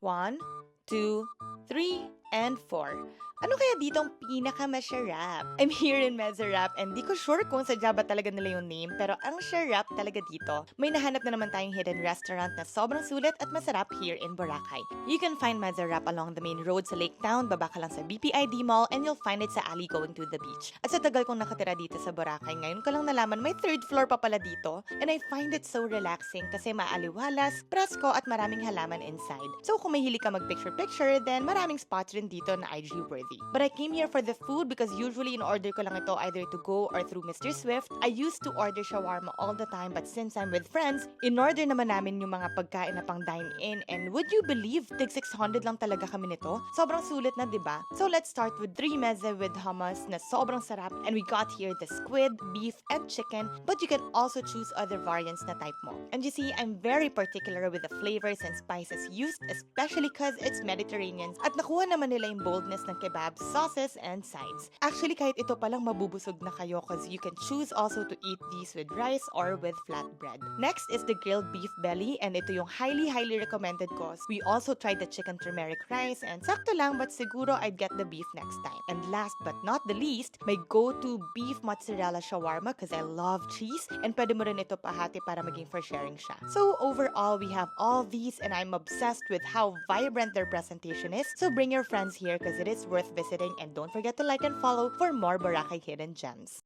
1, 2, 3, and 4. Ano kaya dito ang pinakamasarap? I'm here in Mezarap and di ko sure kung sadya ba talaga nila yung name pero ang sarap talaga dito. May nahanap na naman tayong hidden restaurant na sobrang sulit at masarap here in Boracay. You can find Mezarap along the main road sa Lake Town, baba ka lang sa BPID Mall and you'll find it sa alley going to the beach. At sa tagal kong nakatira dito sa Boracay, ngayon ko lang nalaman may third floor pa pala dito and I find it so relaxing kasi maaliwalas, presko at maraming halaman inside. So kung mahilig ka mag-picture-picture, then maraming spots rin dito na IG worthy. But I came here for the food because usually in-order ko lang ito either to go or through Mr. Swift. I used to order shawarma all the time but since I'm with friends, in-order naman namin yung mga pagkain na pang dine-in and would you believe tig 600 lang talaga kami nito? Sobrang sulit na, diba? So let's start with 3 meze with hummus na sobrang sarap and we got here the squid, beef, and chicken but you can also choose other variants na type mo. And you see, I'm very particular with the flavors and spices used especially cause it's Mediterranean at nakuha naman nila yung boldness ng kebab, sauces, and sides. Actually, kahit ito palang mabubusog na kayo cause you can choose also to eat these with rice or with flatbread. Next is the grilled beef belly and ito yung highly recommended ko. We also tried the chicken turmeric rice and sakto lang but siguro I'd get the beef next time. And last but not the least, my go-to beef mozzarella shawarma cause I love cheese and pwede mo rin ito pahati para maging for sharing siya. So overall, we have all these and I'm obsessed with how vibrant their presentation is. So bring your friends here cause it is worth visiting and don't forget to like and follow for more Boracay hidden gems.